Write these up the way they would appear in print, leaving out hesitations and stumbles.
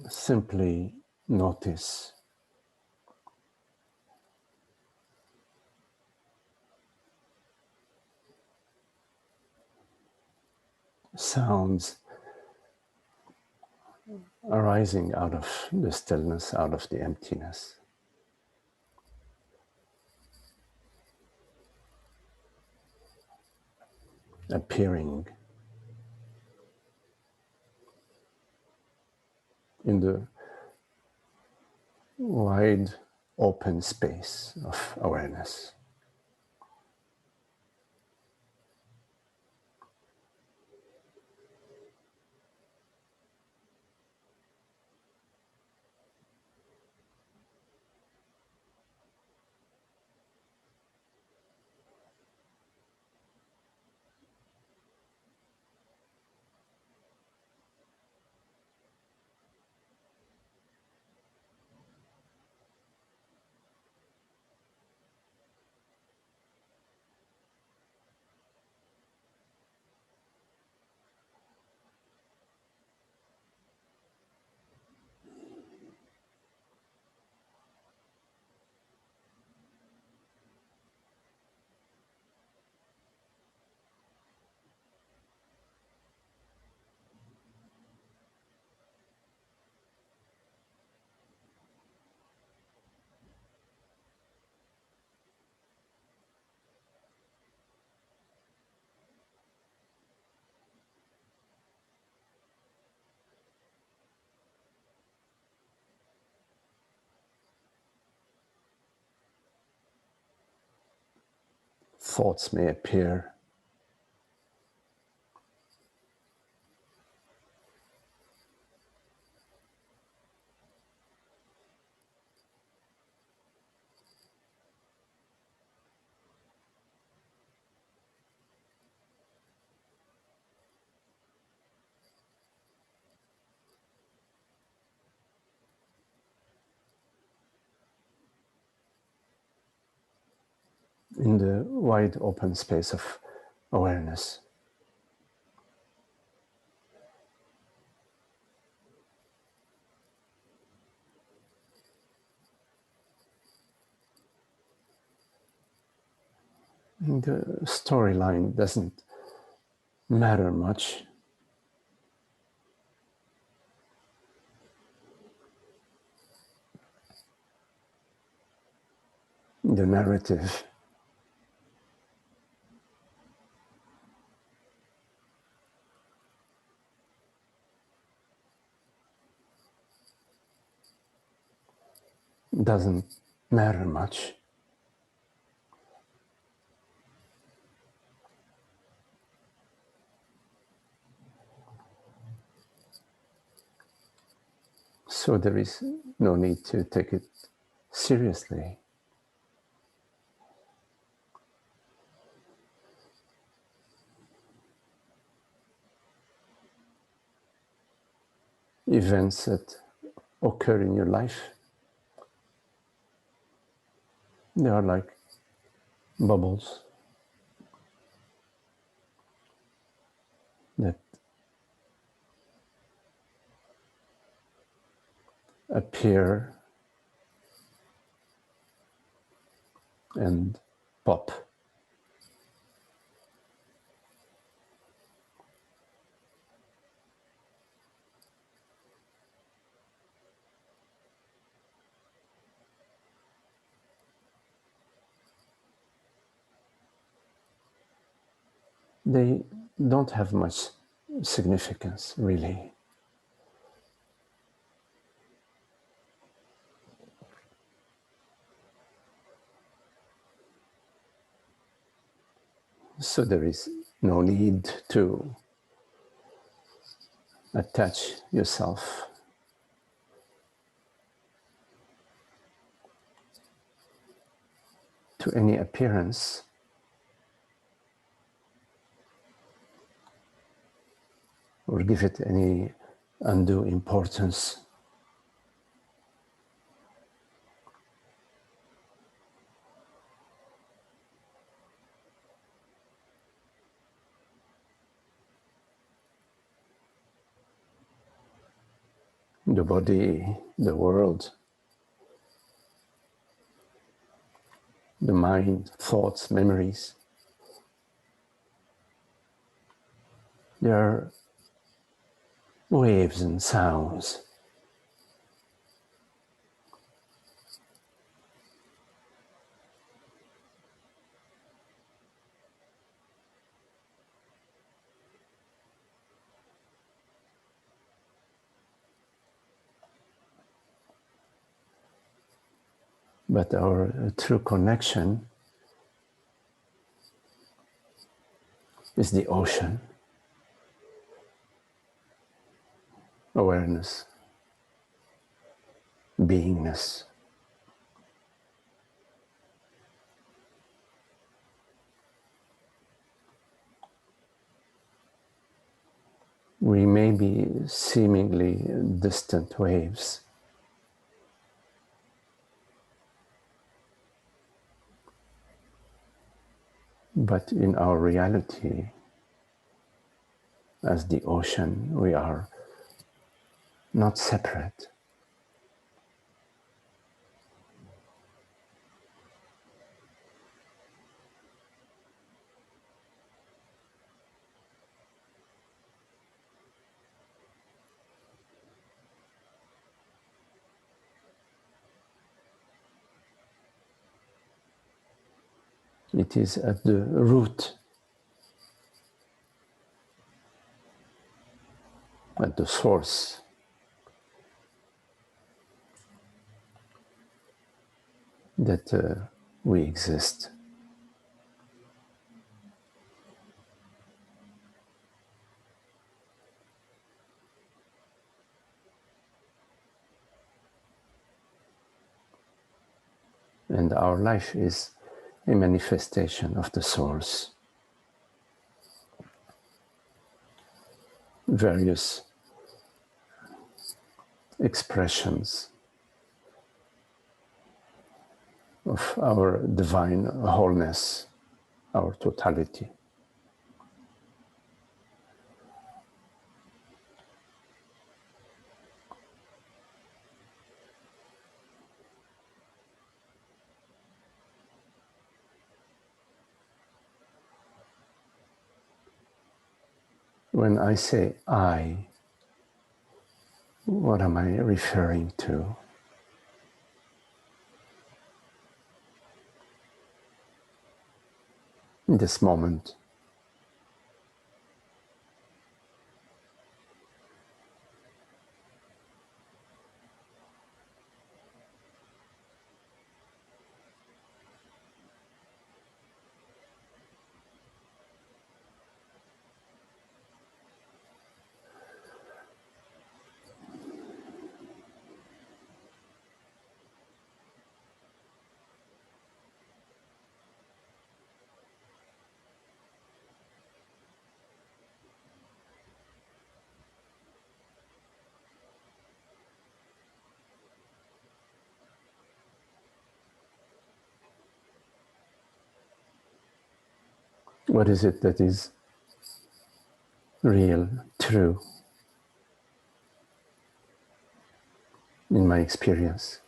simply notice sounds arising out of the stillness, out of the emptiness. Appearing in the wide open space of awareness. Thoughts may appear. In the wide open space of awareness. The storyline doesn't matter much. The narrative doesn't matter much. So there is no need to take it seriously. Events that occur in your life, they are like bubbles that appear and pop. They don't have much significance, really. So there is no need to attach yourself to any appearance or give it any undue importance. the body, the world, the mind, thoughts, memories. They are waves and sounds. But our true connection is the ocean, awareness, beingness. We may be seemingly distant waves, but in our reality, as the ocean, we are not separate. It is at the root, at the source, that we exist. And our life is a manifestation of the source. Various expressions of our divine wholeness, our totality. When I say I, what am I referring to? In this moment, what is it that is real, true, in my experience?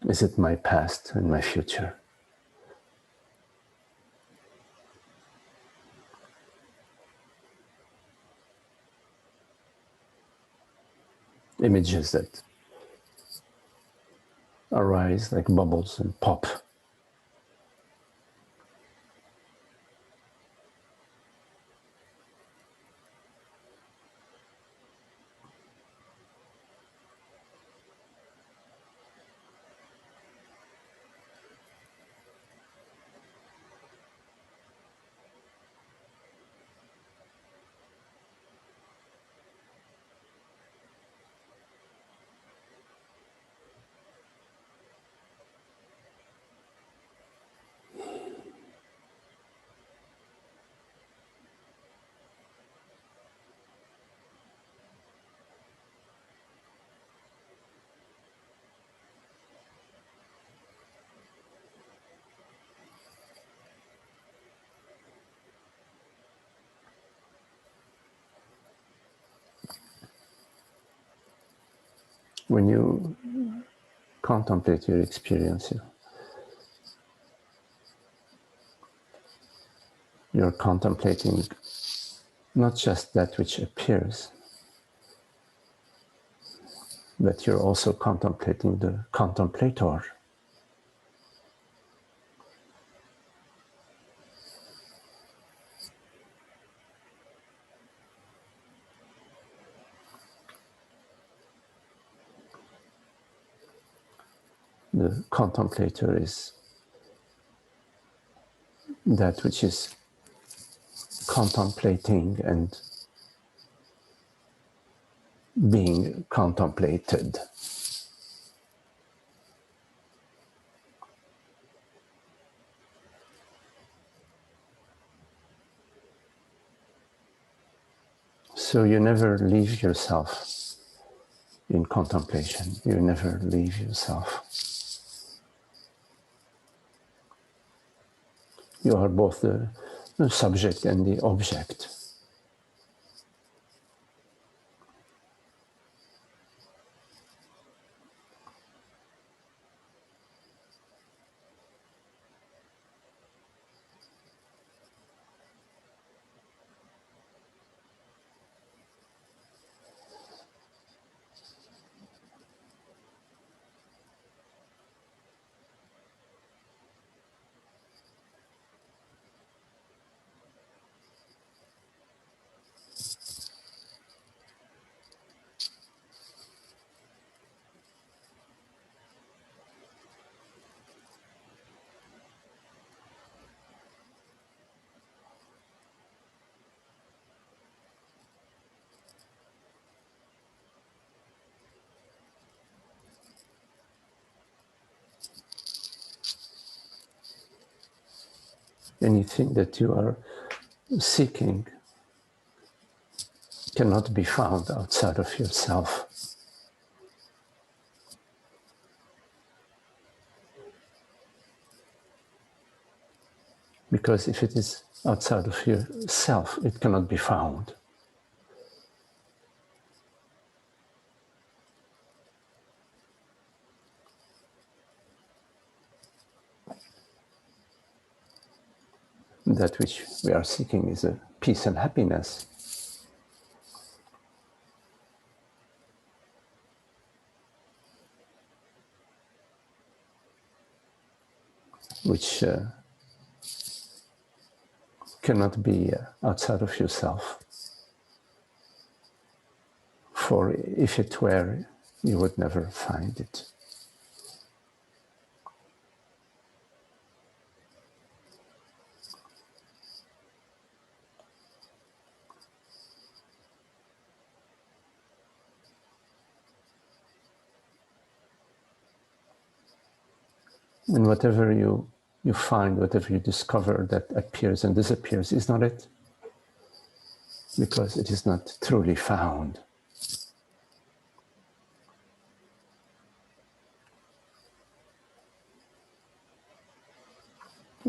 Is it my past and my future? Images that arise like bubbles and pop. when you contemplate your experience, you're contemplating not just that which appears, but you're also contemplating the contemplator. The contemplator is that which is contemplating and being contemplated. So you never leave yourself in contemplation. You never leave yourself. You are both the subject and the object. Anything that you are seeking cannot be found outside of yourself. Because if it is outside of yourself, it cannot be found. That which we are seeking is a peace and happiness. Which cannot be outside of yourself. For if it were, you would never find it. And whatever you find, whatever you discover that appears and disappears is not it. Because it is not truly found.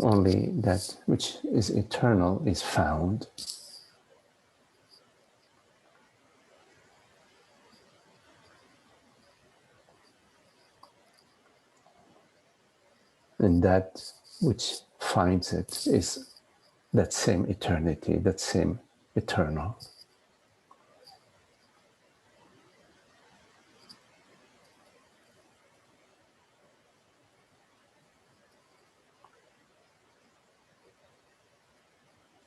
Only that which is eternal is found. And that which finds it is that same eternity, that same eternal.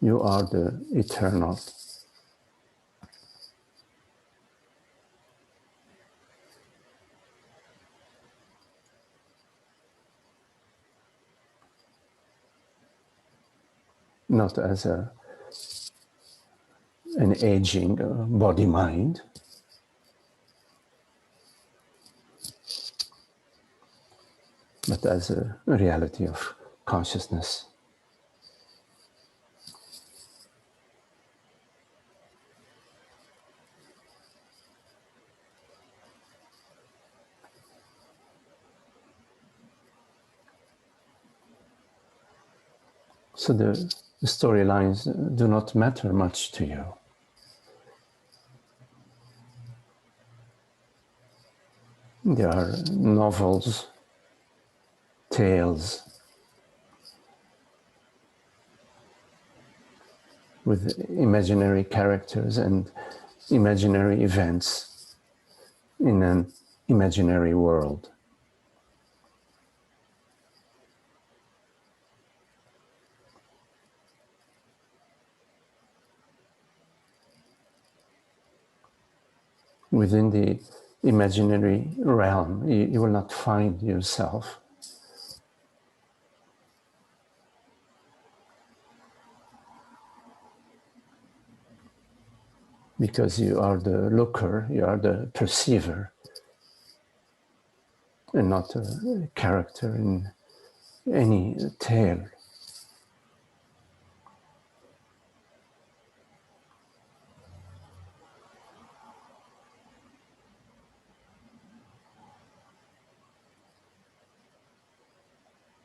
You are the eternal. Not as an aging body-mind, but as a reality of consciousness. So the storylines do not matter much to you. There are novels, tales with imaginary characters and imaginary events in an imaginary world. Within the imaginary realm, you will not find yourself. Because you are the looker, you are the perceiver, and not a character in any tale.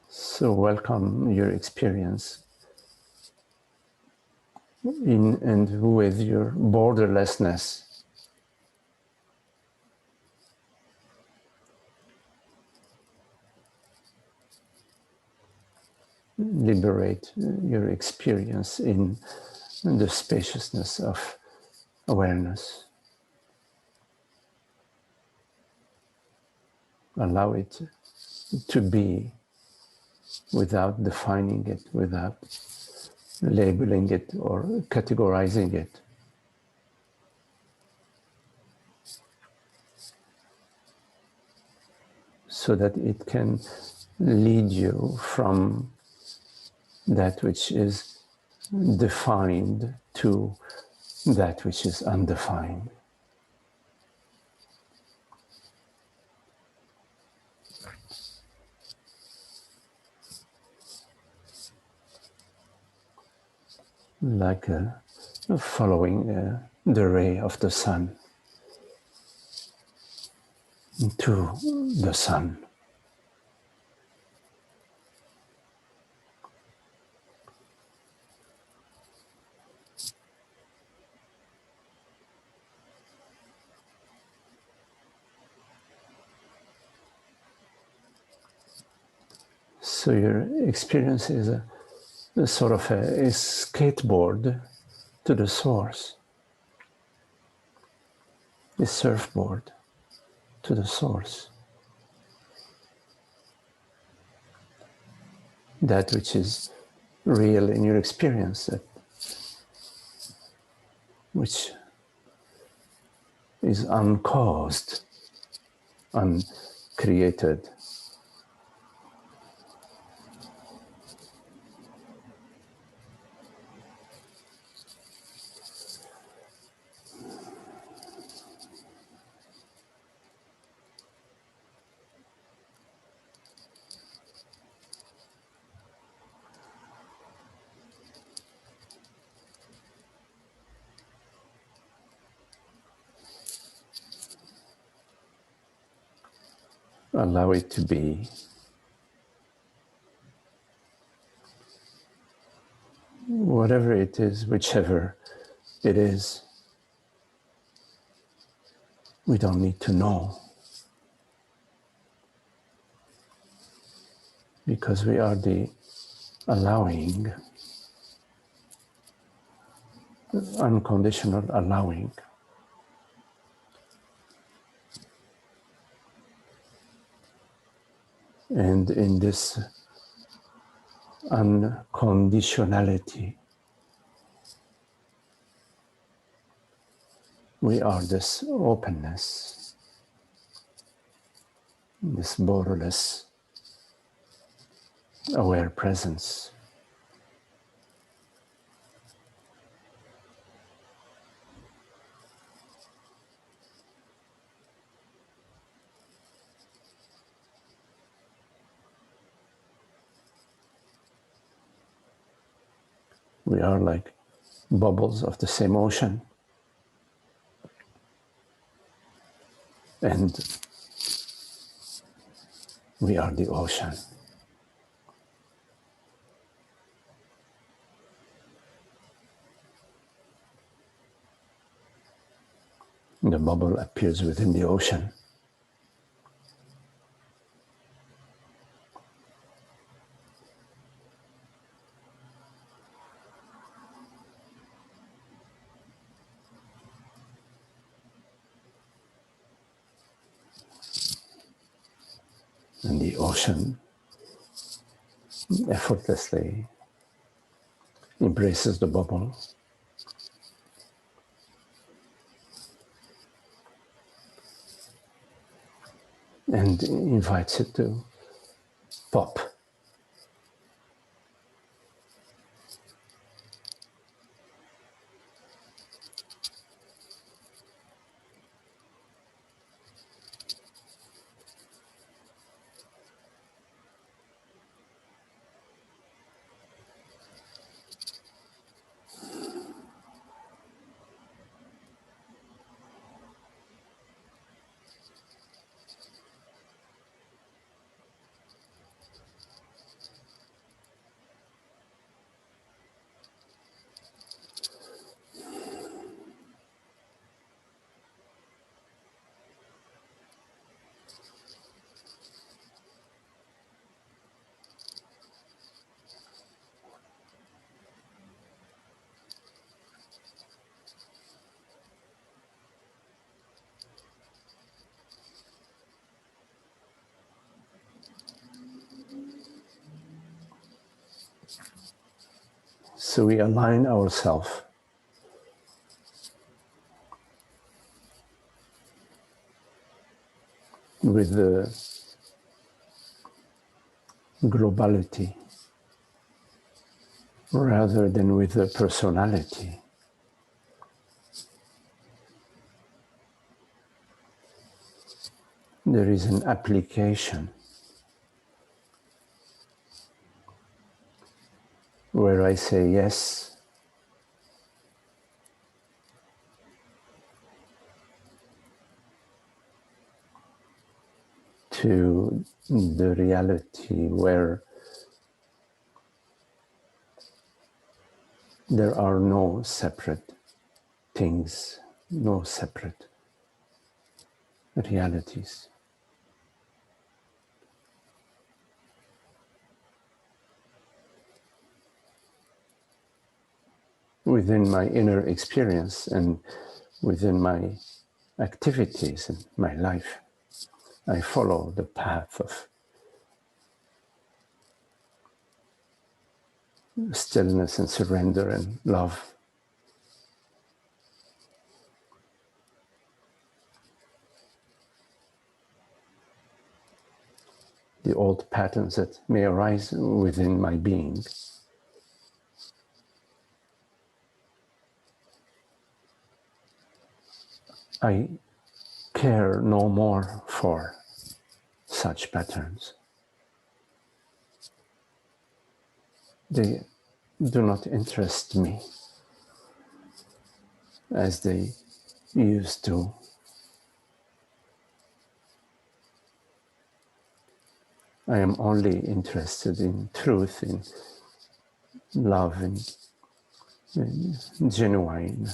So welcome your experience in and with your borderlessness. Liberate your experience in the spaciousness of awareness. Allow it to be without defining it, without labeling it or categorizing it. So that it can lead you from that which is defined to that which is undefined. Like following the ray of the sun to the sun. So your experience is a sort of a skateboard to the source, a surfboard to the source. That which is real in your experience, that which is uncaused, uncreated. Allow it to be. Whatever it is, whichever it is, we don't need to know. Because we are the allowing, unconditional allowing. And in this unconditionality, we are this openness, this borderless, aware presence. We are like bubbles of the same ocean. And we are the ocean. The bubble appears within the ocean. And the ocean effortlessly embraces the bubble and invites it to pop. So we align ourselves with the globality rather than with the personality. There is an application where I say yes to the reality where there are no separate things, no separate realities. Within my inner experience and within my activities in my life, I follow the path of stillness and surrender and love. The old patterns that may arise within my being, I care no more for such patterns. They do not interest me as they used to. I am only interested in truth, in love, in genuine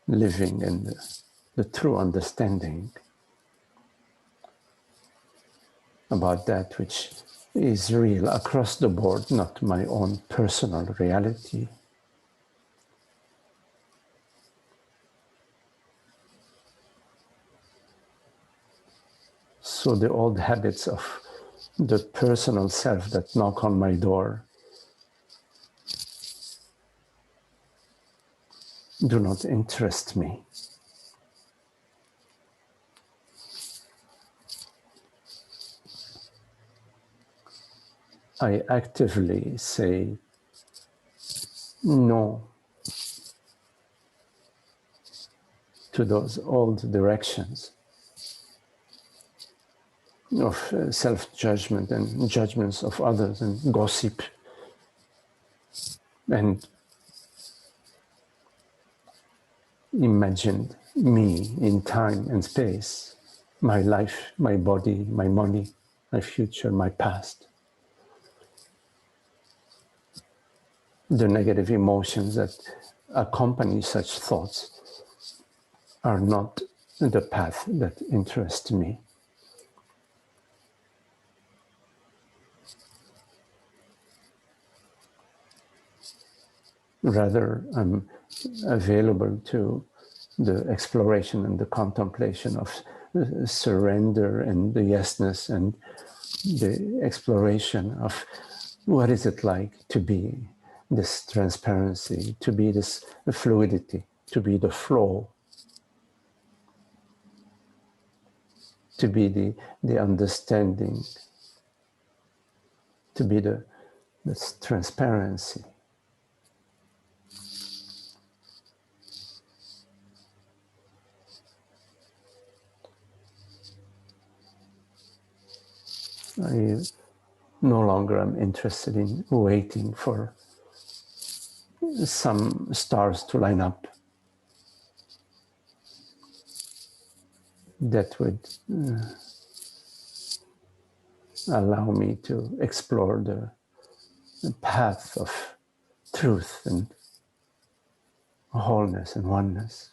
living and the true understanding about that which is real across the board, not my own personal reality. So the old habits of the personal self that knock on my door do not interest me. I actively say no to those old directions of self-judgment and judgments of others and gossip and imagined me in time and space, my life, my body, my money, my future, my past. The negative emotions that accompany such thoughts are not the path that interests me. Rather, I'm available to the exploration and the contemplation of surrender and the yesness and the exploration of what is it like to be this transparency, to be this fluidity, to be the flow, to be the understanding, to be this transparency. I no longer am interested in waiting for some stars to line up that would allow me to explore the path of truth and wholeness and oneness.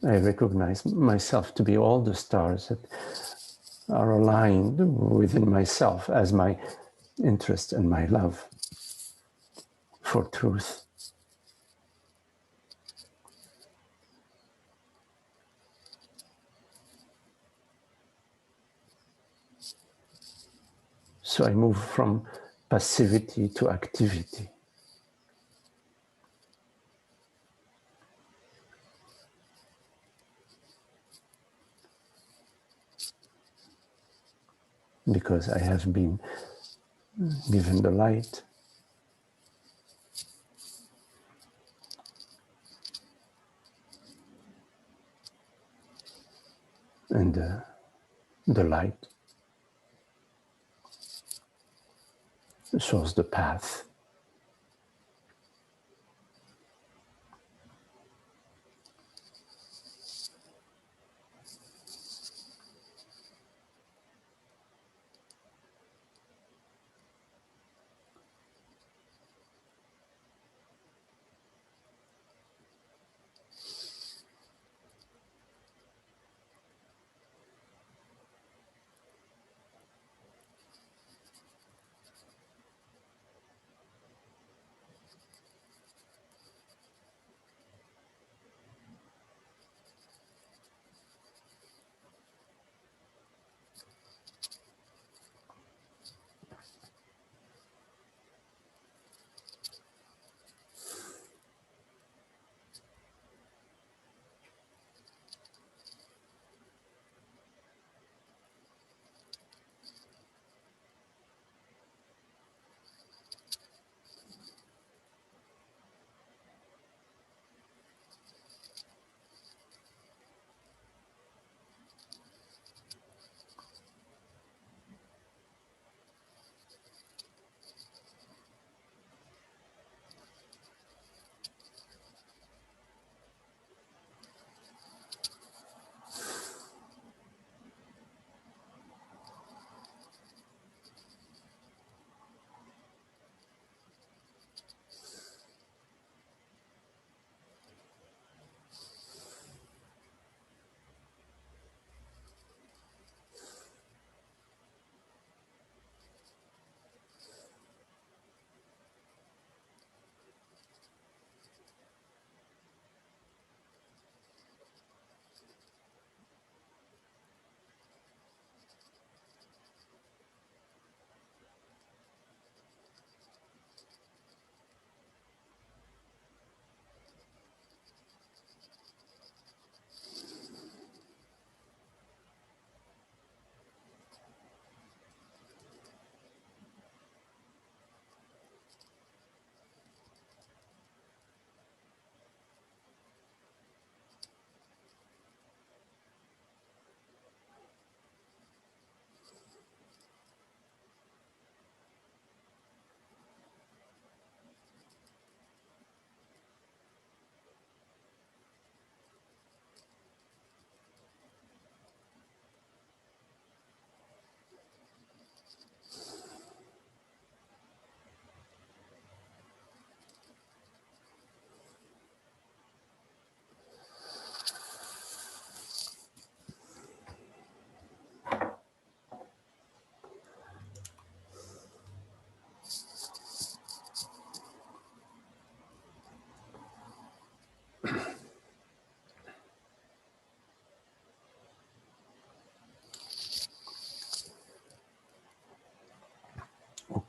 I recognize myself to be all the stars that are aligned within myself as my interest and my love for truth. So I move from passivity to activity. Because I have been given the light. And the light shows the path.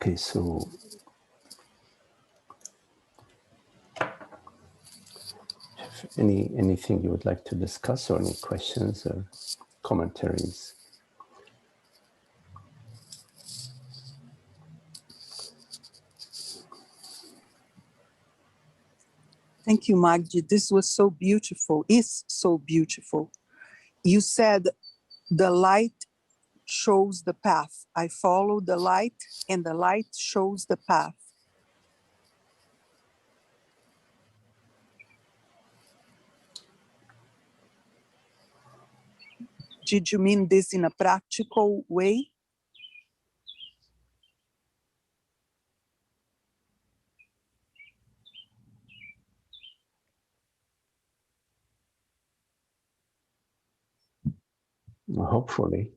Okay, so anything you would like to discuss, or any questions or commentaries? Thank you, Magdi. This was so beautiful. It's so beautiful. You said the light shows the path. I follow the light, and the light shows the path. Did you mean this in a practical way? Hopefully.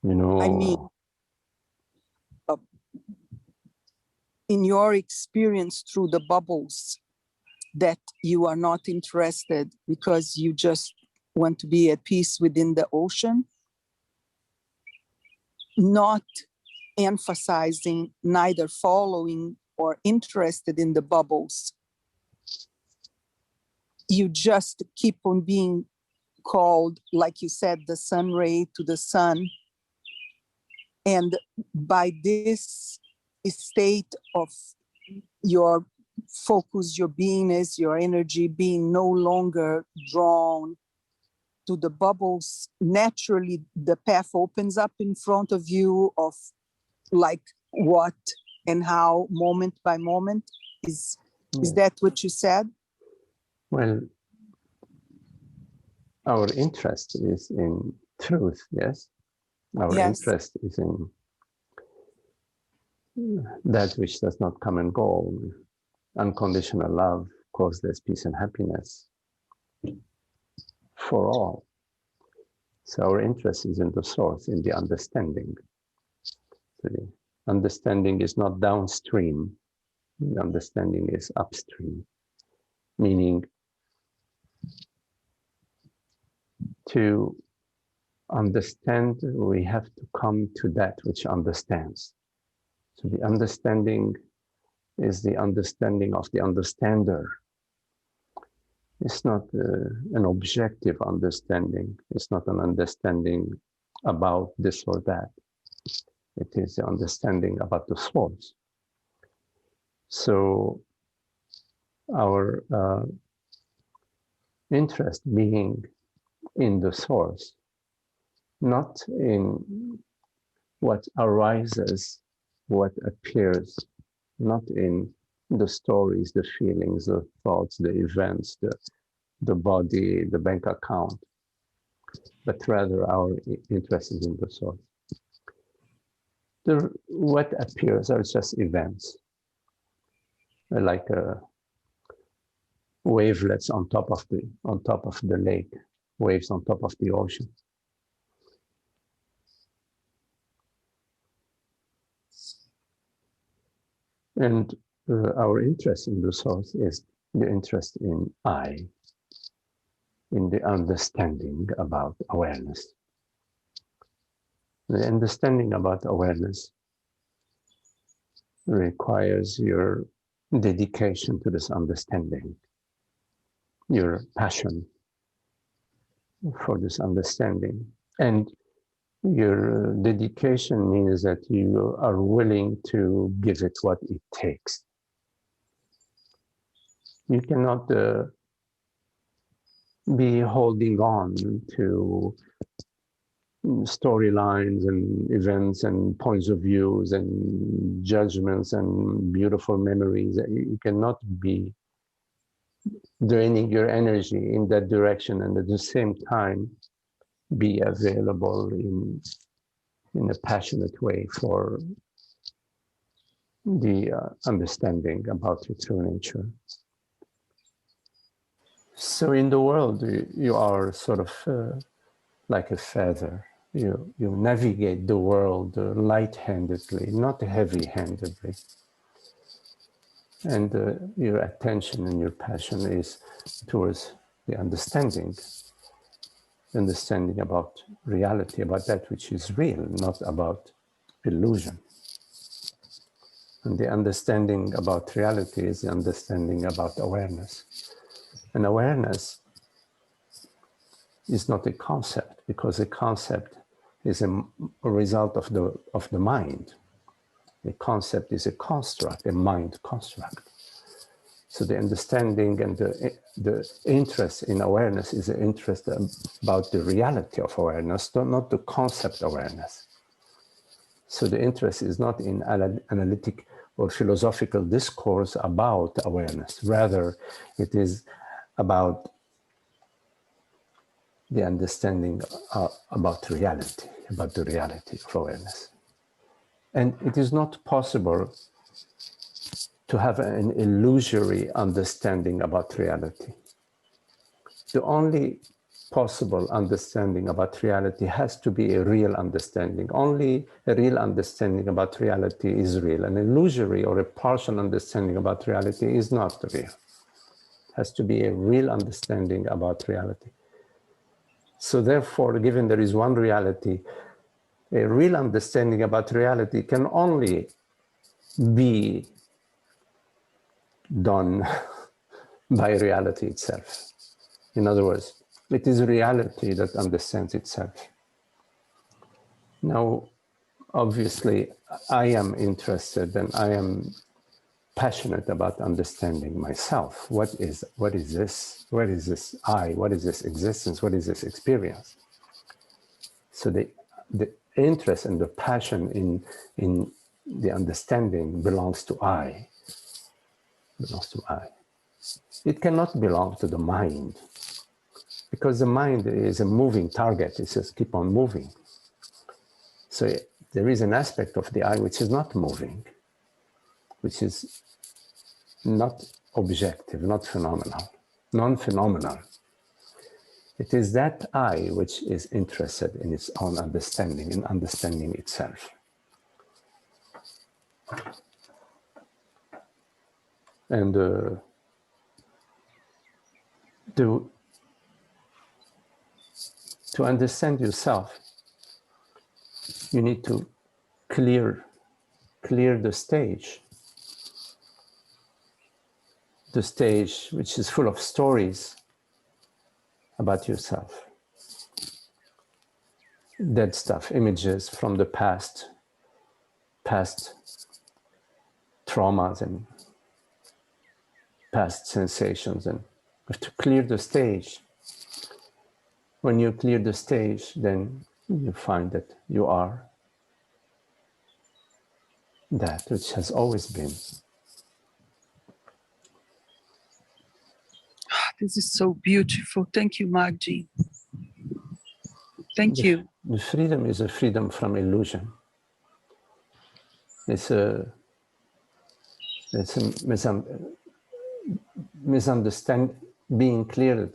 You know, I mean, in your experience through the bubbles, that you are not interested because you just want to be at peace within the ocean, not emphasizing, neither following or interested in the bubbles. You just keep on being called, like you said, the sun ray to the sun. And by this state of your focus, your beingness, your energy being no longer drawn to the bubbles, naturally the path opens up in front of you of like what and how, moment by moment. Is that what you said? Well, our interest is in truth, yes? Our interest is in that which does not come and go, unconditional love, causeless peace and happiness for all. So our interest is in the source, in the understanding. So the understanding is not downstream, the understanding is upstream, meaning to understand, we have to come to that which understands. So the understanding is the understanding of the understander. It's not an objective understanding. It's not an understanding about this or that. It is the understanding about the source. So our interest being in the source, not in what arises, what appears, not in the stories, the feelings, the thoughts, the events, the body, the bank account, but rather our interest is in the source. What appears are just events, like wavelets on top of the lake, waves on top of the ocean. And our interest in the source is the interest in I, in the understanding about awareness. The understanding about awareness requires your dedication to this understanding, your passion for this understanding. And your dedication means that you are willing to give it what it takes. You cannot be holding on to storylines and events and points of views and judgments and beautiful memories. You cannot be draining your energy in that direction and at the same time be available in a passionate way for the understanding about your true nature. So in the world, you are sort of like a feather. You navigate the world light-handedly, not heavy-handedly. And your attention and your passion is towards the understanding. understanding about reality, about that which is real, not about illusion. And the understanding about reality is the understanding about awareness. And awareness is not a concept, because a concept is a result of the mind. A concept is a construct, a mind construct. So the understanding and the interest in awareness is an interest about the reality of awareness, not the concept awareness. So the interest is not in analytic or philosophical discourse about awareness. Rather, it is about the understanding about reality, about the reality of awareness. And it is not possible to have an illusory understanding about reality. The only possible understanding about reality has to be a real understanding. Only a real understanding about reality is real. An illusory or a partial understanding about reality is not real. It has to be a real understanding about reality. So therefore, given there is one reality, a real understanding about reality can only be done by reality itself. In other words, it is reality that understands itself. Now, obviously, I am interested and I am passionate about understanding myself. What is this? What is this I? What is this existence? What is this experience? So the interest and the passion in the understanding belongs to I. Belongs to I. It cannot belong to the mind, because the mind is a moving target. It says keep on moving. So there is an aspect of the I which is not moving, which is not objective, not phenomenal, non-phenomenal. It is that I which is interested in its own understanding, in understanding itself. And to understand yourself, you need to clear the stage which is full of stories about yourself. Dead stuff, images from the past traumas and past sensations, and you have to clear the stage. When you clear the stage, then you find that you are that which has always been. This is so beautiful. Thank you, Magdi. Thank you. The freedom is a freedom from illusion. It's a misunderstanding, being clear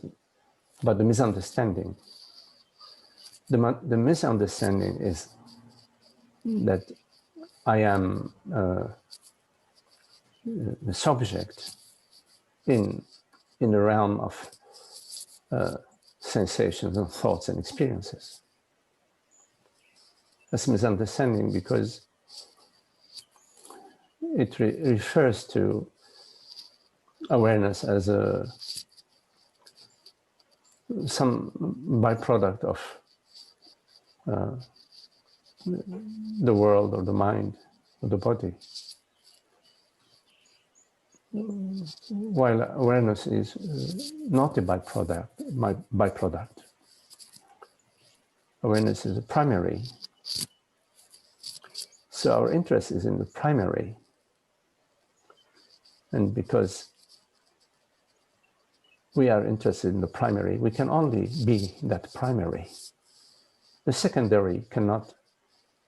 about the misunderstanding. The misunderstanding is that I am the subject in the realm of sensations and thoughts and experiences. That's misunderstanding because it refers to awareness as some byproduct of the world or the mind or the body. While awareness is not a byproduct. Awareness is a primary. So our interest is in the primary. And because we are interested in the primary, we can only be that primary. The secondary cannot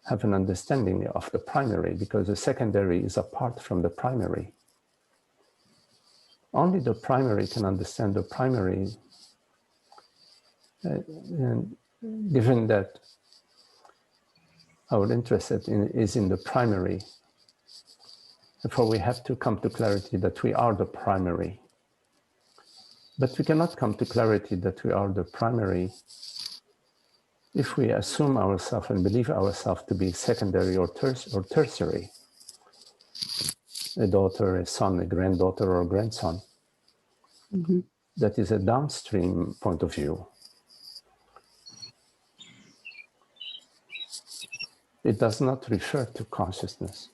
have an understanding of the primary because the secondary is apart from the primary. Only the primary can understand the primary. And given that our interest is in the primary, therefore we have to come to clarity that we are the primary. But we cannot come to clarity that we are the primary if we assume ourselves and believe ourselves to be secondary or tertiary, a daughter, a son, a granddaughter, or a grandson, that is a downstream point of view. It does not refer to consciousness.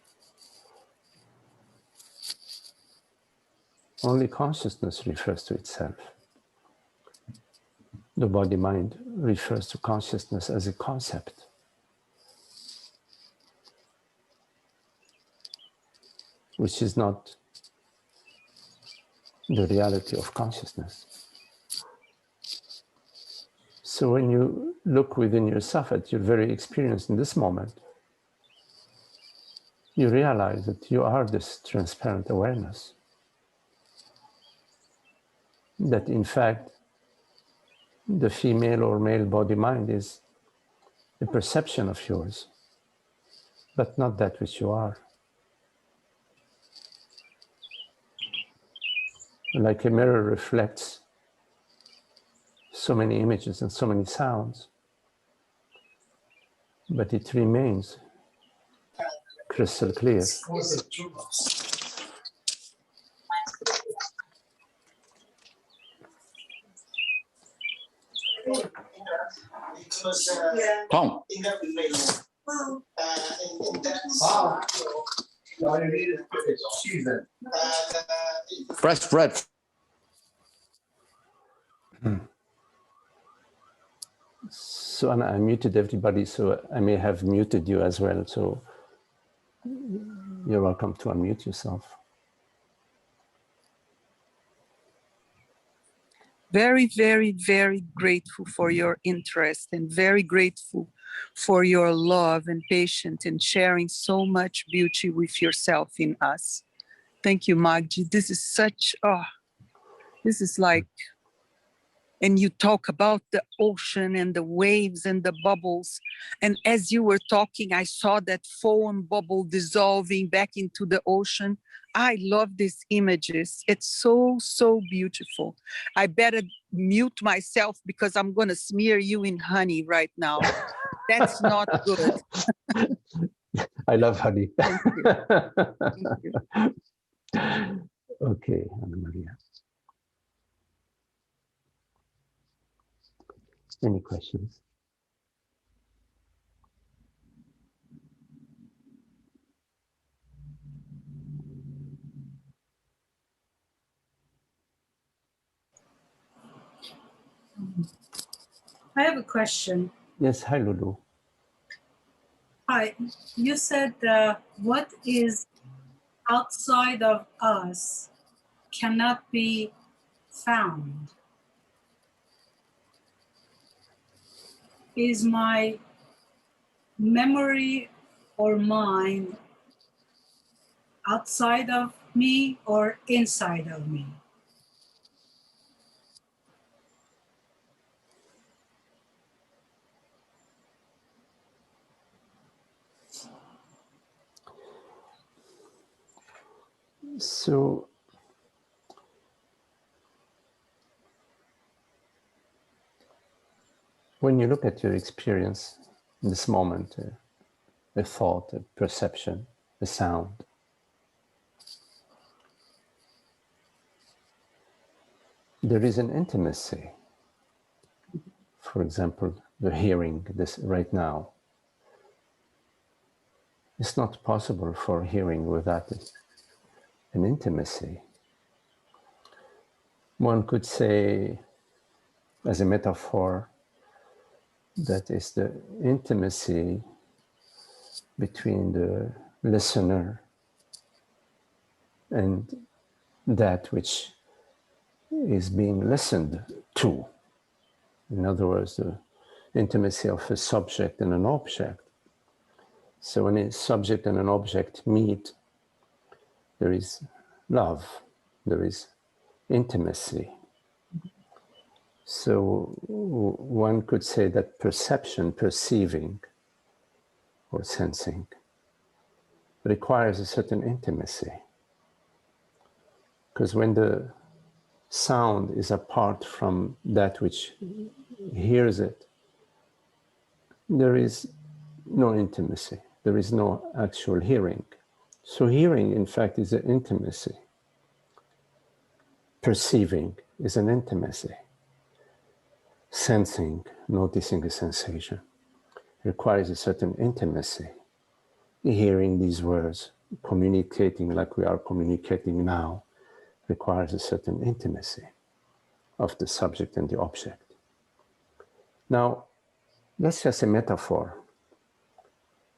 Only consciousness refers to itself. The body-mind refers to consciousness as a concept. Which is not the reality of consciousness. So when you look within yourself at your very experience in this moment, you realize that you are this transparent awareness. That in fact, the female or male body-mind is a perception of yours, but not that which you are. Like a mirror reflects so many images and so many sounds, but it remains crystal clear. Tom. Fresh bread. So Anna, I muted everybody, so I may have muted you as well. So you're welcome to unmute yourself. Very, very, very grateful for your interest and very grateful for your love and patience and sharing so much beauty with yourself in us. Thank you, Magdi. This is such, this is like, and you talk about the ocean and the waves and the bubbles. And as you were talking, I saw that foam bubble dissolving back into the ocean. I love these images. It's so, so beautiful. I better mute myself because I'm going to smear you in honey right now. That's not good. I love honey. Thank you. Thank you. Okay, Anna Maria. Any questions? I have a question. Yes, hi Lulu. Hi, you said what is outside of us cannot be found. Is my memory or mind outside of me or inside of me? So when you look at your experience in this moment, a thought, a perception, a sound, there is an intimacy. For example, the hearing this right now. It's not possible for hearing without an intimacy. One could say, as a metaphor, that is the intimacy between the listener and that which is being listened to. In other words, the intimacy of a subject and an object. So when a subject and an object meet, there is love, there is intimacy. So one could say that perception, perceiving, or sensing requires a certain intimacy. Because when the sound is apart from that which hears it, there is no intimacy. There is no actual hearing. So hearing, in fact, is an intimacy. Perceiving is an intimacy. Sensing, noticing a sensation, requires a certain intimacy. Hearing these words, communicating like we are communicating now, requires a certain intimacy of the subject and the object. Now, that's just a metaphor.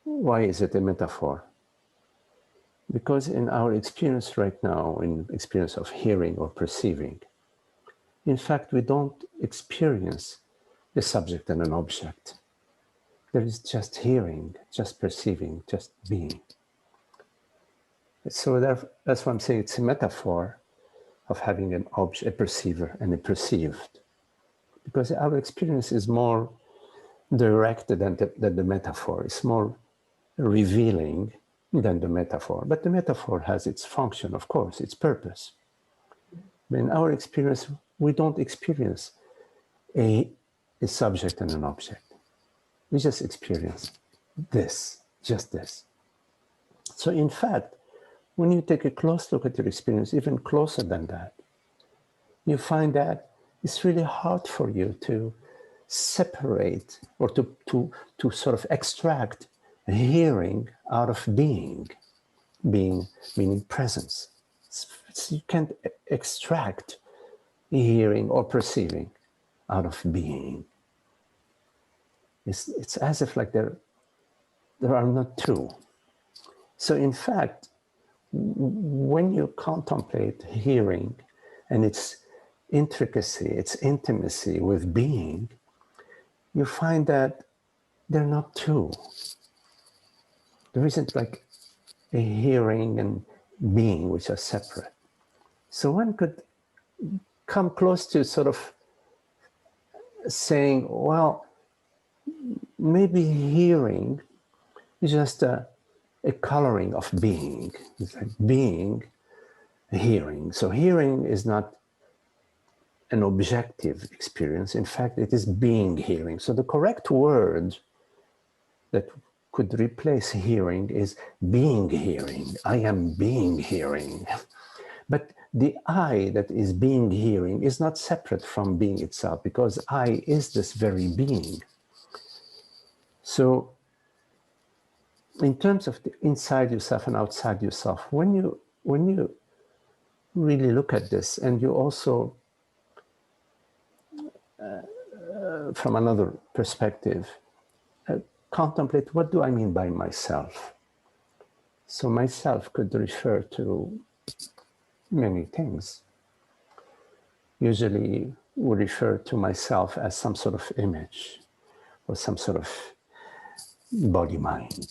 Why is it a metaphor? Because in our experience right now, in experience of hearing or perceiving, in fact, we don't experience a subject and an object. There is just hearing, just perceiving, just being. So that's why I'm saying it's a metaphor of having an object, a perceiver and a perceived. Because our experience is more directed than the metaphor. It's more revealing than the metaphor. But the metaphor has its function, of course, its purpose. But in our experience, we don't experience a subject and an object. We just experience this, just this. So in fact, when you take a close look at your experience, even closer than that, you find that it's really hard for you to separate or to sort of extract hearing out of being, being meaning presence. You can't extract hearing or perceiving out of being. It's as if like there are not two. So in fact, when you contemplate hearing and its intricacy, its intimacy with being, you find that they're not two. There isn't like a hearing and being which are separate. So one could come close to sort of saying, well, maybe hearing is just a coloring of being. It's like being, hearing. So hearing is not an objective experience. In fact, it is being hearing. So the correct word that could replace hearing is being hearing. I am being hearing. But the I that is being hearing is not separate from being itself, because I is this very being. So in terms of the inside yourself and outside yourself, when you really look at this, and you also from another perspective contemplate, what do I mean by myself? So myself could refer to many things. Usually we refer to myself as some sort of image or some sort of body mind.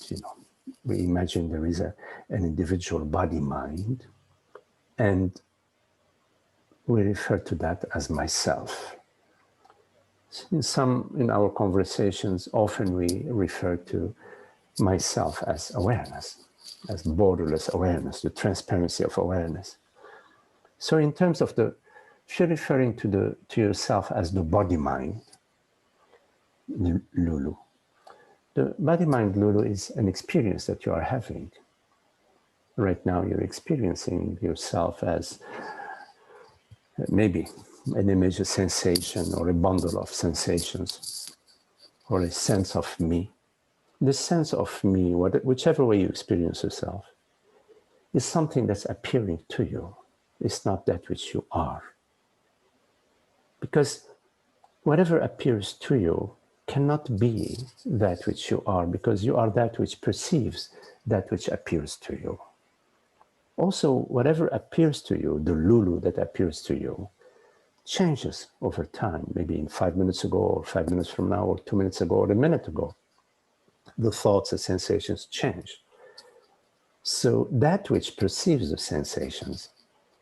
We imagine there is an individual body mind, and we refer to that as myself. In our conversations, often we refer to myself as awareness, as borderless awareness, the transparency of awareness. So in terms of if you're referring to yourself as the body mind, Lulu, the body mind Lulu is an experience that you are having. Right now you're experiencing yourself as maybe an image, a sensation, or a bundle of sensations, or a sense of me. The sense of me, whichever way you experience yourself, is something that's appearing to you. It's not that which you are. Because whatever appears to you cannot be that which you are, because you are that which perceives that which appears to you. Also, whatever appears to you, the Lulu that appears to you, changes over time, maybe in 5 minutes ago, or 5 minutes from now, or 2 minutes ago, or a minute ago. The thoughts and sensations change. So that which perceives the sensations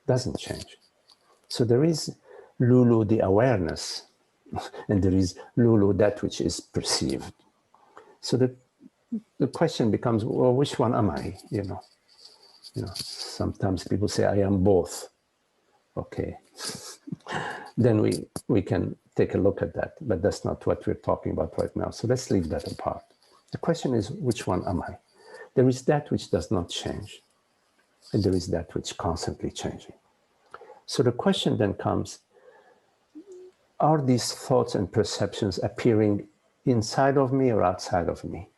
doesn't change. So there is Lulu, the awareness, and there is Lulu, that which is perceived. So the question becomes, well, which one am I? Sometimes people say, I am both. Okay. Then we can take a look at that, but that's not what we're talking about right now. So let's leave that apart. The question is, which one am I? There is that which does not change, and there is that which is constantly changing. So the question then comes, are these thoughts and perceptions appearing inside of me or outside of me?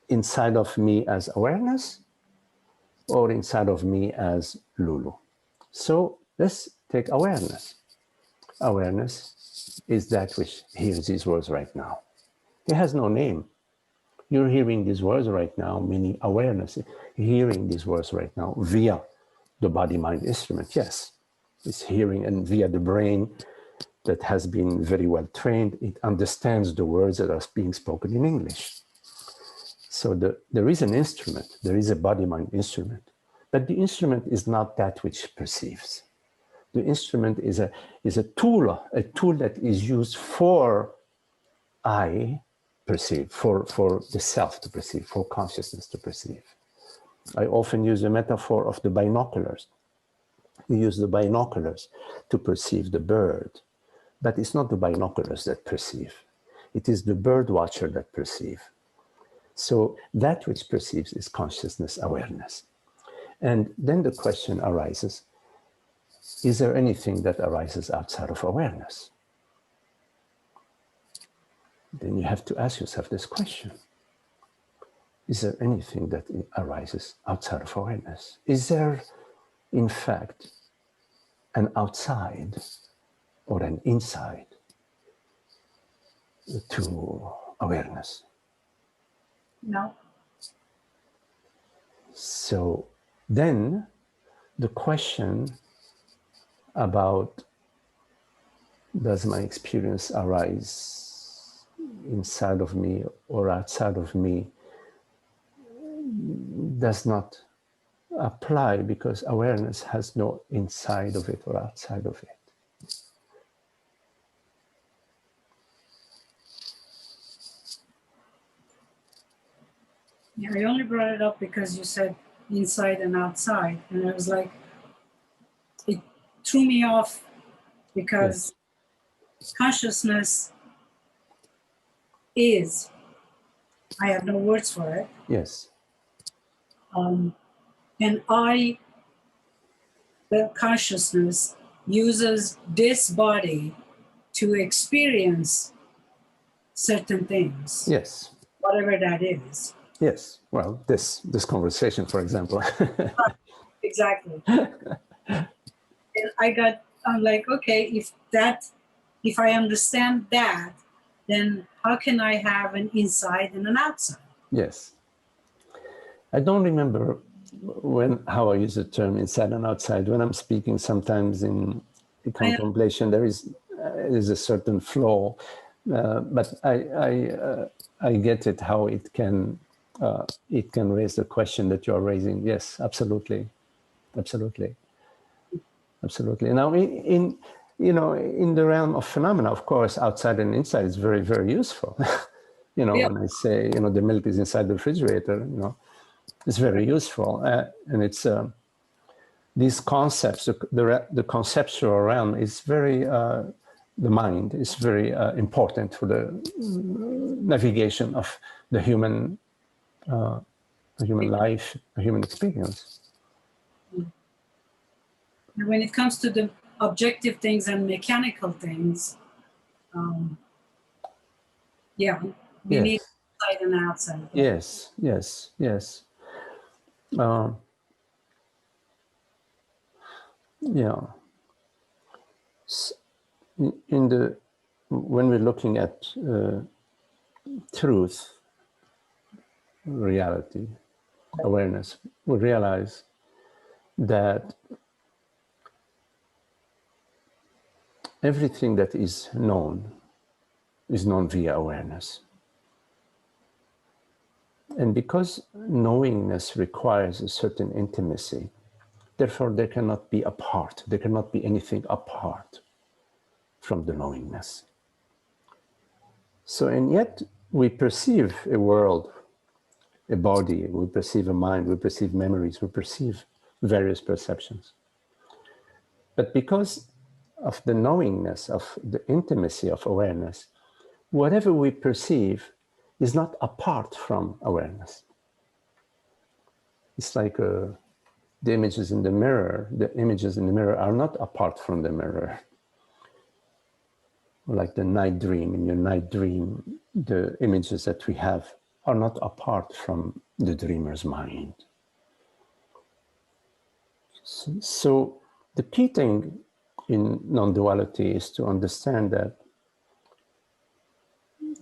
Inside of me as awareness, or inside of me as Lulu? So let's take awareness. Awareness is that which hears these words right now. It has no name. You're hearing these words right now, meaning awareness, hearing these words right now via the body-mind instrument. Yes, it's hearing, and via the brain that has been very well trained, it understands the words that are being spoken in English. So there is an instrument, there is a body-mind instrument, but the instrument is not that which perceives. The instrument is a tool that is used for I perceive, for the self to perceive, for consciousness to perceive. I often use the metaphor of the binoculars. We use the binoculars to perceive the bird, but it's not the binoculars that perceive. It is the bird watcher that perceive. So that which perceives is consciousness awareness. And then the question arises, is there anything that arises outside of awareness? Then you have to ask yourself this question. Is there anything that arises outside of awareness? Is there, in fact, an outside or an inside to awareness? No. So then the question about does my experience arise inside of me or outside of me does not apply, because awareness has no inside of it or outside of it. Yeah, I only brought it up because you said inside and outside, and I was like, it threw me off because consciousness is, I have no words for it. Yes. And the consciousness uses this body to experience certain things. Yes. Whatever that is. Yes. Well, this conversation, for example. Exactly. And I'm like, okay, if I understand that, then how can I have an inside and an outside? Yes. I don't remember how I use the term inside and outside. When I'm speaking sometimes in contemplation, there is a certain flow, but I get it, how it can raise the question that you're raising. Yes, absolutely. Now, in the realm of phenomena, of course, outside and inside is very, very useful. When I say, the milk is inside the refrigerator, it's very useful. And it's these concepts, the conceptual realm is very, the mind is very important for the navigation of the human life, the human experience. And when it comes to the objective things and mechanical things, we need inside and outside. Yes. When we're looking at truth, reality, awareness, we realize that everything that is known via awareness. And because knowingness requires a certain intimacy, therefore there cannot be anything apart from the knowingness. So, and yet we perceive a world, a body, we perceive a mind, we perceive memories, we perceive various perceptions. But because of the knowingness, of the intimacy of awareness, whatever we perceive is not apart from awareness. It's like the images in the mirror. The images in the mirror are not apart from the mirror. Like the night dream. In your night dream, the images that we have are not apart from the dreamer's mind. So the key thing in non-duality is to understand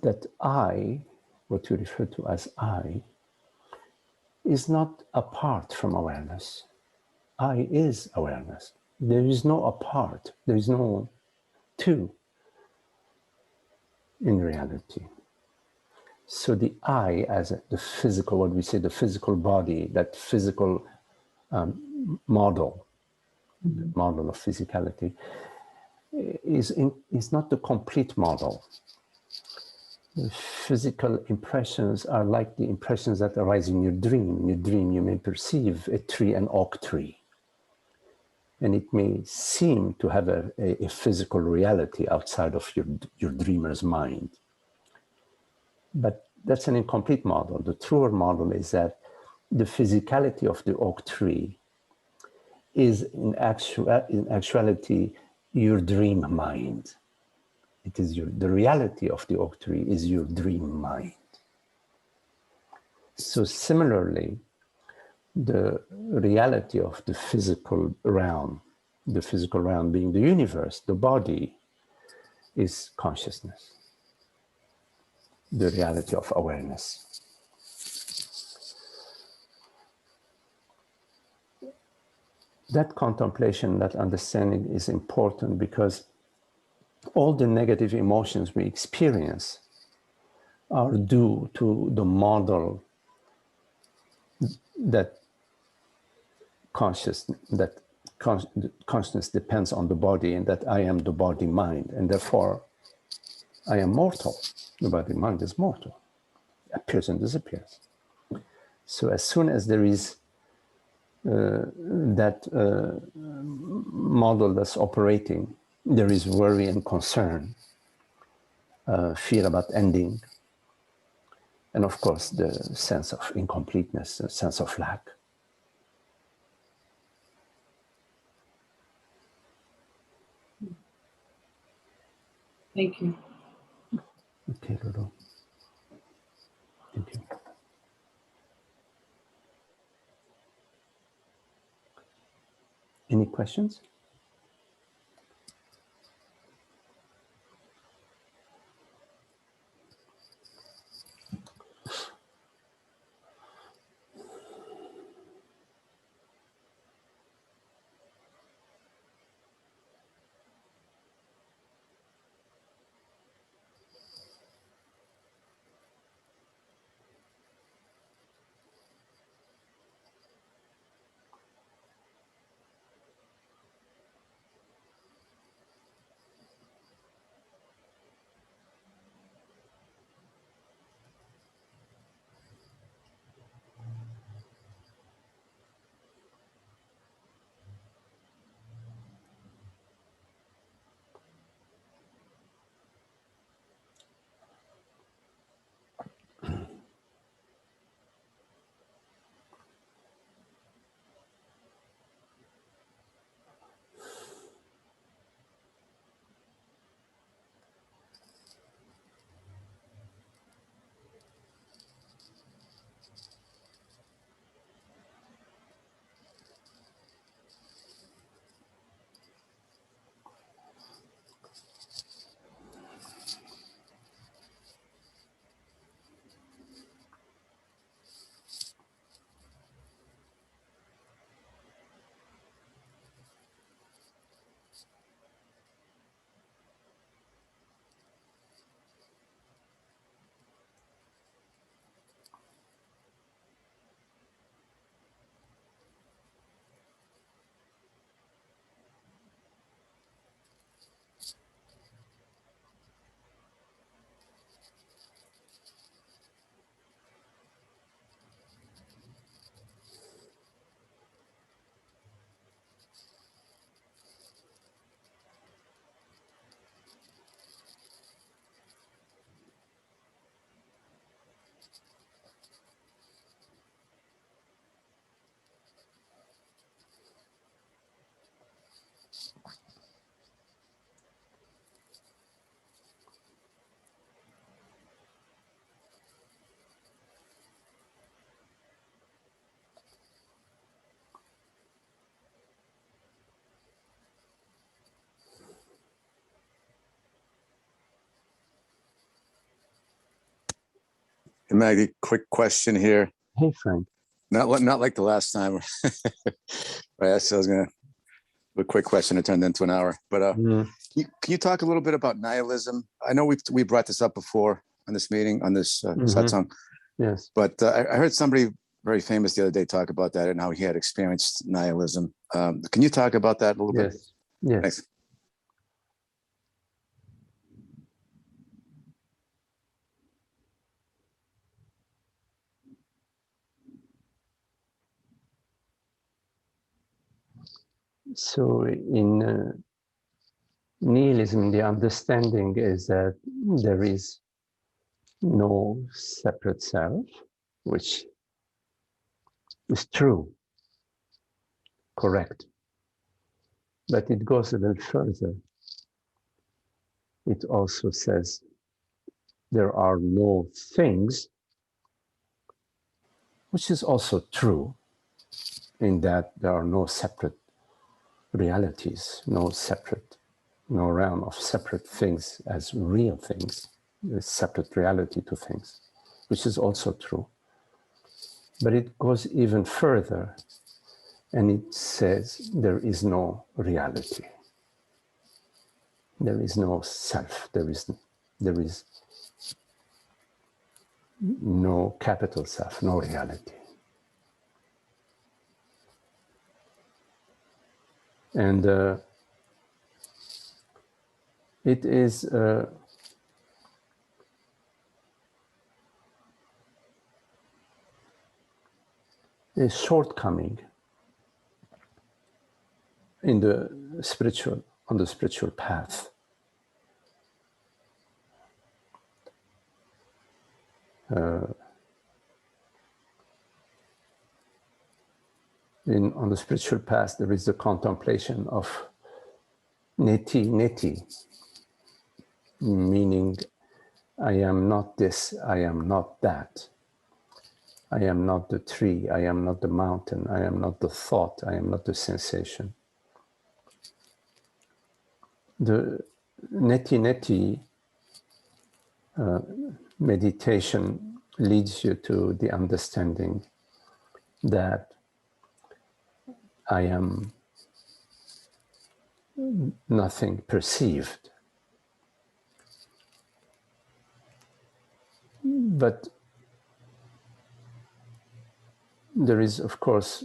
that I, what you refer to as I, is not apart from awareness. I is awareness. There is no apart. There is no two in reality. So the I, as the physical, what we say, the physical body, that physical model, the model of physicality, is not the complete model. The physical impressions are like the impressions that arise in your dream. In your dream, you may perceive a tree, an oak tree, and it may seem to have a physical reality outside of your dreamer's mind. But that's an incomplete model. The truer model is that the physicality of the oak tree is in actuality your dream mind. It is the reality of the oak tree is your dream mind. So similarly, the reality of the physical realm being the universe, the body, is consciousness, the reality of awareness. That contemplation, that understanding is important because all the negative emotions we experience are due to the model that consciousness depends on the body, and that I am the body mind, and therefore I am mortal. The body mind is mortal, appears and disappears. So as soon as there is that model that's operating, there is worry and concern, fear about ending, and of course the sense of incompleteness, the sense of lack. Thank you. Okay, Lulu. Thank you. Any questions? Hey, Maggie, quick question here. Hey, Frank. Not like the last time. Right, so I was gonna a quick question. It turned into an hour. But can you talk a little bit about nihilism? I know we brought this up before on this meeting on this satsang. Yes. But I heard somebody very famous the other day talk about that and how he had experienced nihilism. Can you talk about that a little bit? Yes. Thanks. So in nihilism, the understanding is that there is no separate self, which is true, correct. But it goes a little further. It also says there are no things, which is also true, in that there are no separate realities, no realm of separate things as real things, a separate reality to things, which is also true. But it goes even further, and it says there is no reality. There is no self. There is no capital self, no reality. And it is a shortcoming in the spiritual path. On the spiritual path, there is the contemplation of neti, meaning I am not this, I am not that. I am not the tree, I am not the mountain, I am not the thought, I am not the sensation. The neti meditation leads you to the understanding that I am nothing perceived. But there is, of course,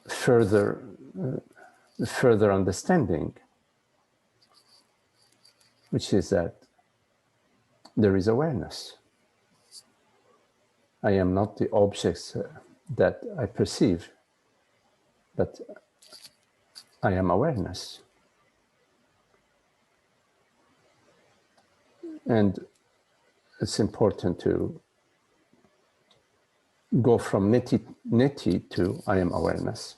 further understanding, which is that there is awareness. I am not the objects that I perceive, but I am awareness. And it's important to go from neti to I am awareness.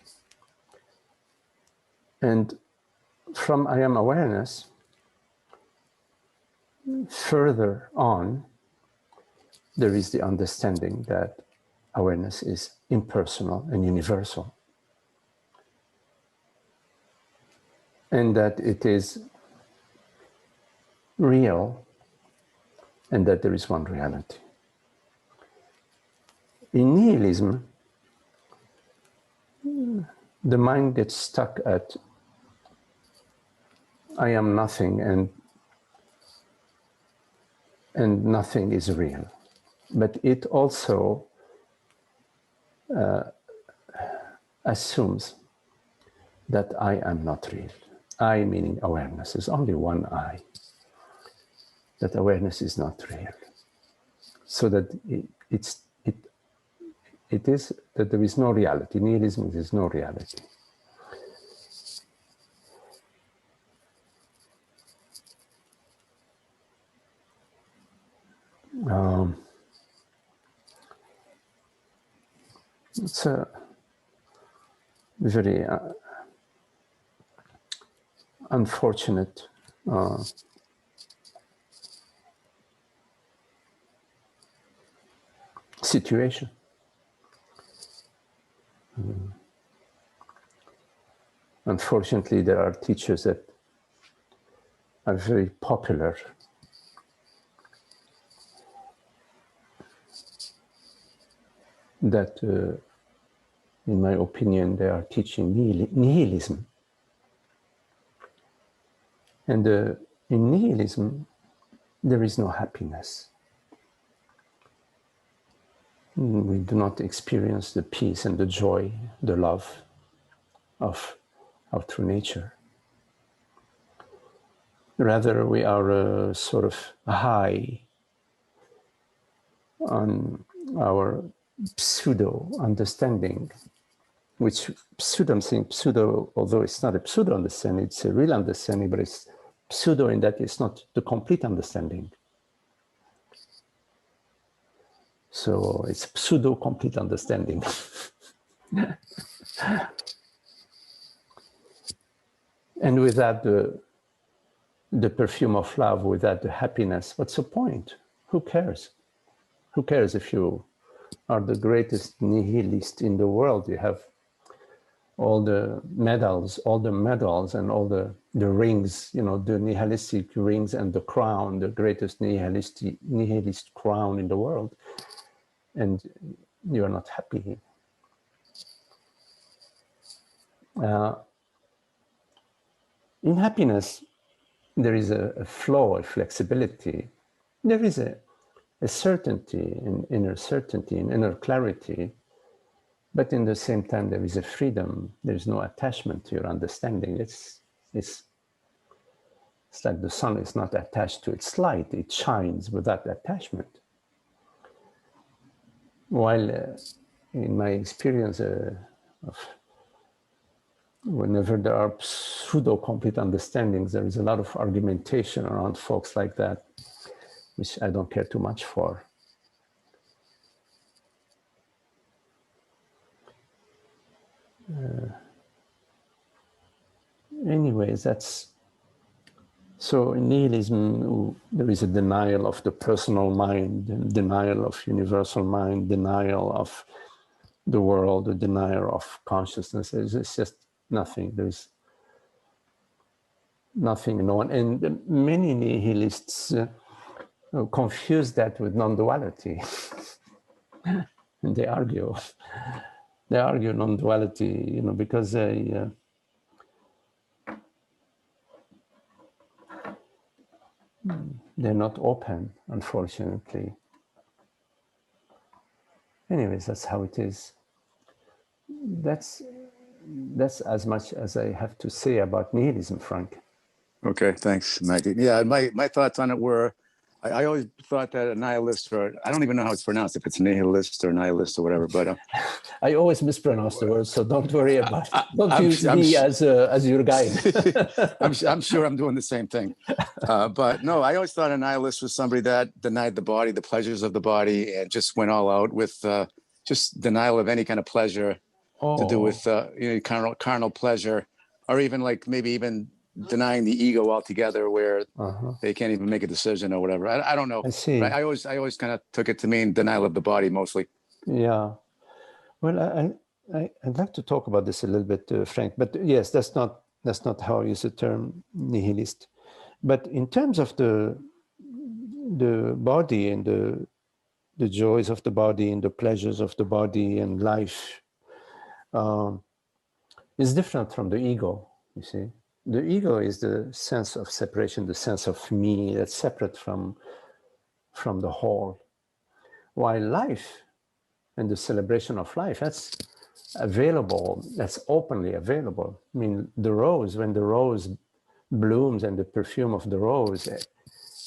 And from I am awareness, further on, there is the understanding that awareness is impersonal and universal. And that it is real, and that there is one reality. In nihilism, the mind gets stuck at I am nothing, and nothing is real. But it also assumes that I am not real. I meaning awareness. There's only one I. That awareness is not real. So that it is that there is no reality. Nihilism is no reality. It's a very unfortunate situation. Unfortunately, there are teachers that are very popular that, in my opinion, they are teaching nihilism. And in nihilism, there is no happiness. We do not experience the peace and the joy, the love of our true nature. Rather, we are sort of high on our pseudo understanding, which pseudo, although it's not a pseudo understanding, it's a real understanding, but it's pseudo in that it's not the complete understanding. So it's pseudo complete understanding. And without the perfume of love, without the happiness, what's the point? Who cares? Who cares if you are the greatest nihilist in the world? You have all the medals and all the rings, you know, the nihilistic rings and the crown, the greatest nihilist crown in the world. And you are not happy. In happiness, there is a flow, a flexibility. There is a certainty, an inner certainty, an inner clarity. But in the same time, there is a freedom. There's no attachment to your understanding. It's like the sun is not attached to its light. It shines without attachment. While in my experience of whenever there are pseudo-complete understandings, there is a lot of argumentation around folks like that, which I don't care too much for. Anyways, that's so in nihilism. There is a denial of the personal mind, denial of universal mind, denial of the world, a denial of consciousness. It's just nothing. There's nothing, no one. And many nihilists confuse that with non-duality. And they argue non-duality, you know, because they're not open, unfortunately. Anyways, that's how it is. That's as much as I have to say about nihilism, Frank. Okay, thanks, Maggie. Yeah, my thoughts on it were, I always thought that a nihilist, or I don't even know how it's pronounced, if it's nihilist or nihilist or whatever, but I always mispronounce the word, so don't worry about it. Don't use me as your guide. I'm sure I'm doing the same thing. But no, I always thought a nihilist was somebody that denied the body, the pleasures of the body, and just went all out with just denial of any kind of pleasure to do with carnal pleasure, or even like maybe even denying the ego altogether, where they can't even make a decision or whatever. I don't know. I see. But I always kind of took it to mean denial of the body mostly. Yeah. Well, I'd like to talk about this a little bit, Frank. But yes, that's not how I use the term nihilist. But in terms of the body and the joys of the body and the pleasures of the body and life, is different from the ego. You see, the ego is the sense of separation, the sense of me that's separate from the whole. While life and the celebration of life, that's available, that's openly available. I mean, the rose, when the rose blooms and the perfume of the rose,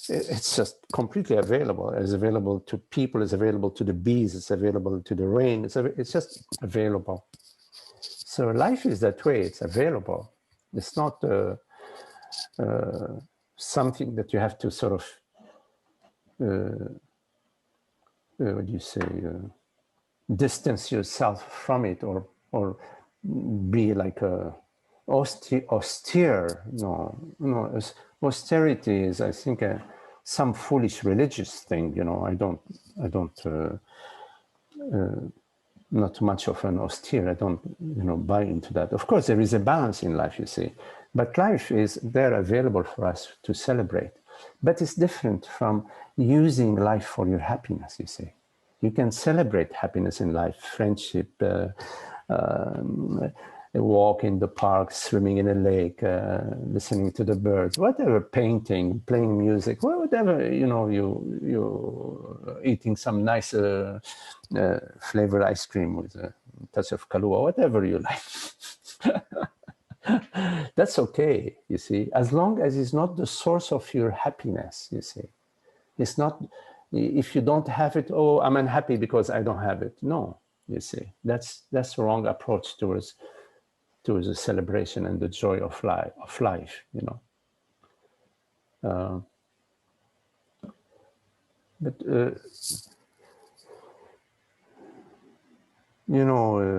it's just completely available. It's available to people, it's available to the bees, it's available to the rain, it's just available. So life is that way, it's available. It's not something that you have to sort of, what do you say, distance yourself from it, or be like a austere. No, austerity is, I think, some foolish religious thing. You know, I don't not much of an austere. I don't, buy into that. Of course, there is a balance in life, you see, but life is there available for us to celebrate. But it's different from using life for your happiness, you see. You can celebrate happiness in life, friendship, a walk in the park, swimming in a lake, listening to the birds, whatever, painting, playing music, whatever, you eating some nice flavored ice cream with a touch of Kahlua, whatever you like. That's okay, you see, as long as it's not the source of your happiness, you see. It's not, if you don't have it, oh, I'm unhappy because I don't have it. No, you see, that's the wrong approach towards the celebration and the joy of life, But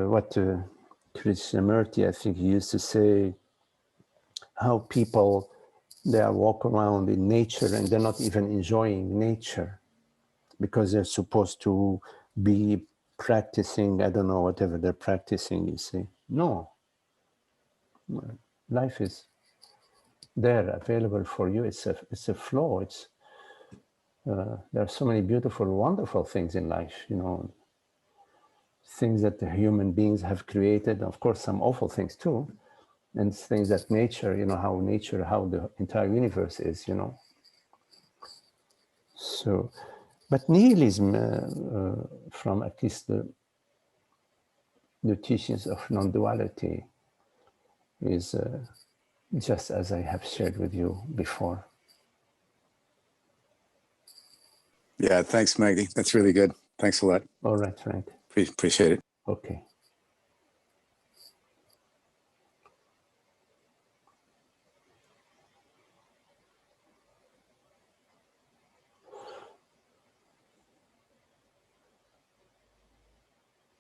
what Krishnamurti, I think, he used to say, how people, they walk around in nature and they're not even enjoying nature because they're supposed to be practicing, I don't know, whatever they're practicing, you see. No, life is there, available for you. It's a flow. There are so many beautiful, wonderful things in life, things that the human beings have created, of course, some awful things too, and things that nature, how the entire universe is, So, but nihilism, from at least the teachings of non-duality, is just as I have shared with you before. Yeah, thanks, Maggie. That's really good. Thanks a lot. All right, Frank. Appreciate it. Okay.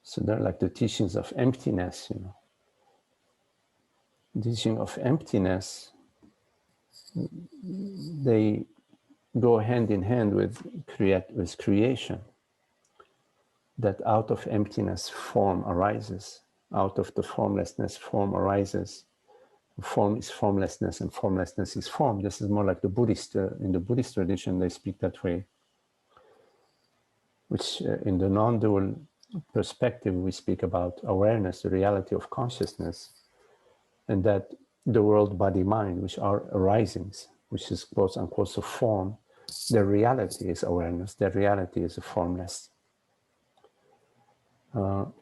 So they're like the teachings of emptiness, Teaching of emptiness, they go hand in hand with creation. That out of emptiness, form arises. Out of the formlessness, form arises. Form is formlessness, and formlessness is form. This is more like the Buddhist, in the Buddhist tradition, they speak that way. Which in the non-dual perspective, we speak about awareness, the reality of consciousness, and that the world, body, mind, which are arisings, which is quote unquote a form, their reality is awareness, their reality is a formless. So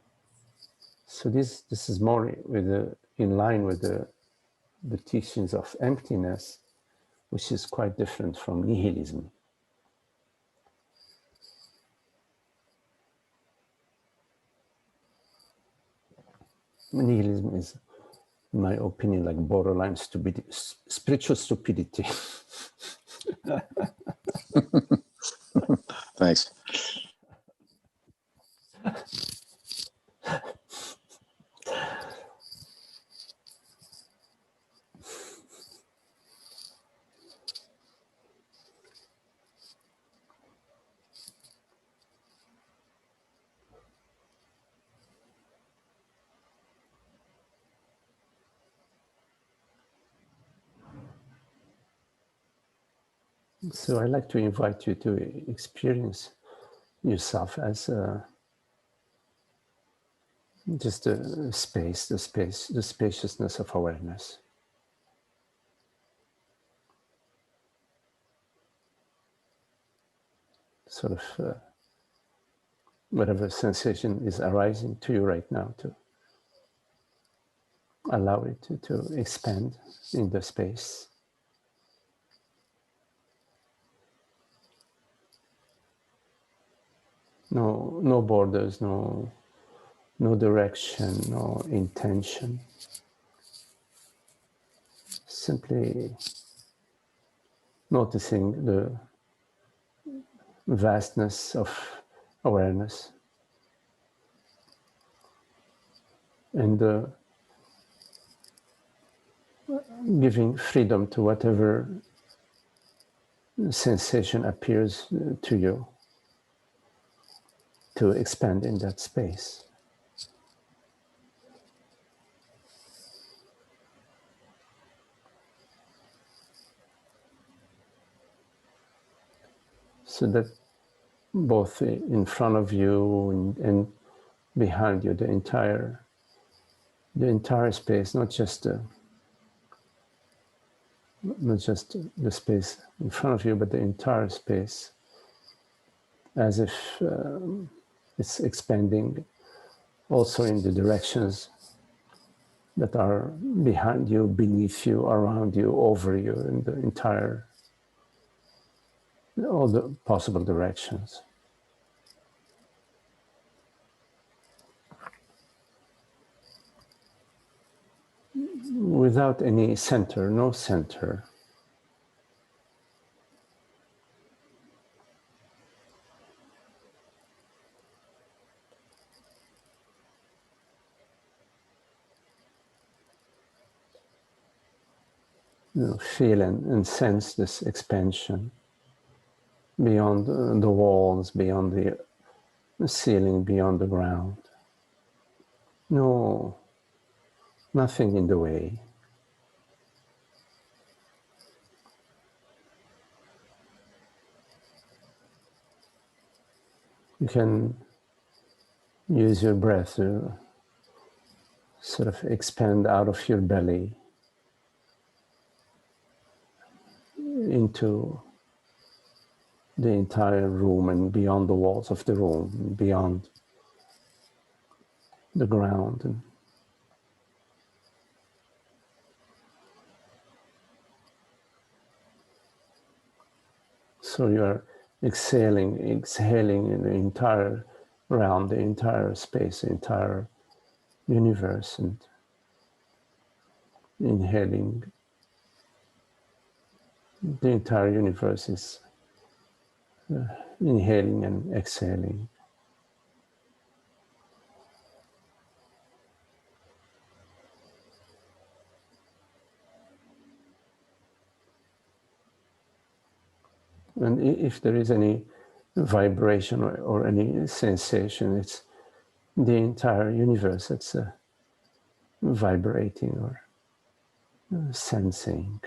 this is more in line with the teachings of emptiness, which is quite different from nihilism. Nihilism is, in my opinion, like borderline stupidity, spiritual stupidity. Thanks. So I like to invite you to experience yourself as just the spaciousness of awareness. Sort of whatever sensation is arising to you right now, to allow it to expand in the space. No borders, no direction, no intention. Simply noticing the vastness of awareness and giving freedom to whatever sensation appears to you to expand in that space. So that both in front of you and behind you, the entire space, not just the space in front of you, but the entire space, as if it's expanding also in the directions that are behind you, beneath you, around you, over you, in the entire, all the possible directions. Without any center, no center. Feel and sense this expansion beyond the walls, beyond the ceiling, beyond the ground. No, nothing in the way. You can use your breath to sort of expand out of your belly into the entire room and beyond the walls of the room, beyond the ground. And so you are exhaling in the entire realm, the entire space, the entire universe, and inhaling. The entire universe is inhaling and exhaling. And if there is any vibration or any sensation, it's the entire universe that's vibrating or sensing.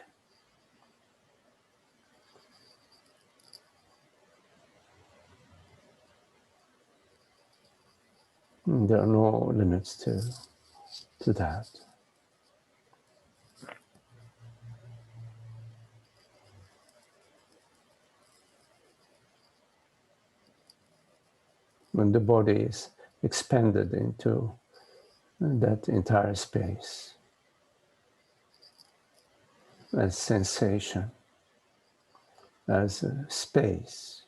There are no limits to that. When the body is expanded into that entire space as sensation, as space.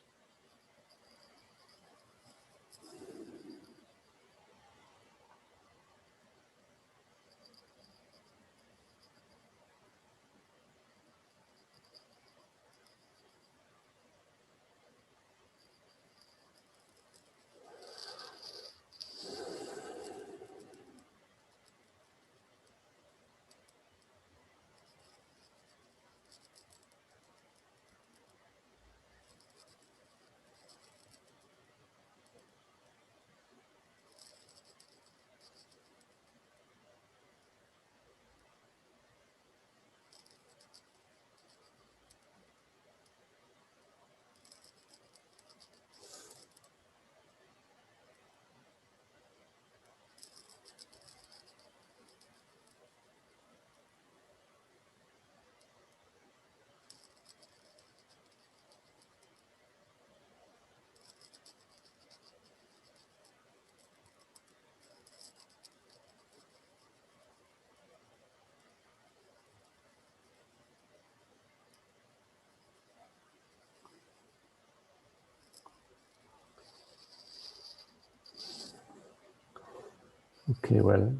Okay, well,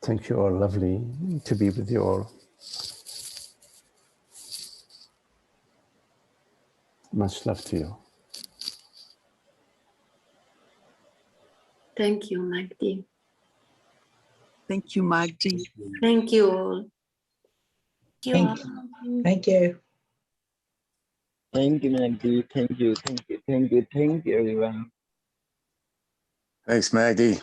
thank you all. Lovely to be with you all. Much love to you. Thank you, Magdi. Thank you, Magdi. Thank you all. Thank you. Thank you. Thank you, Magdi. Thank you, everyone. Thanks, Maggie.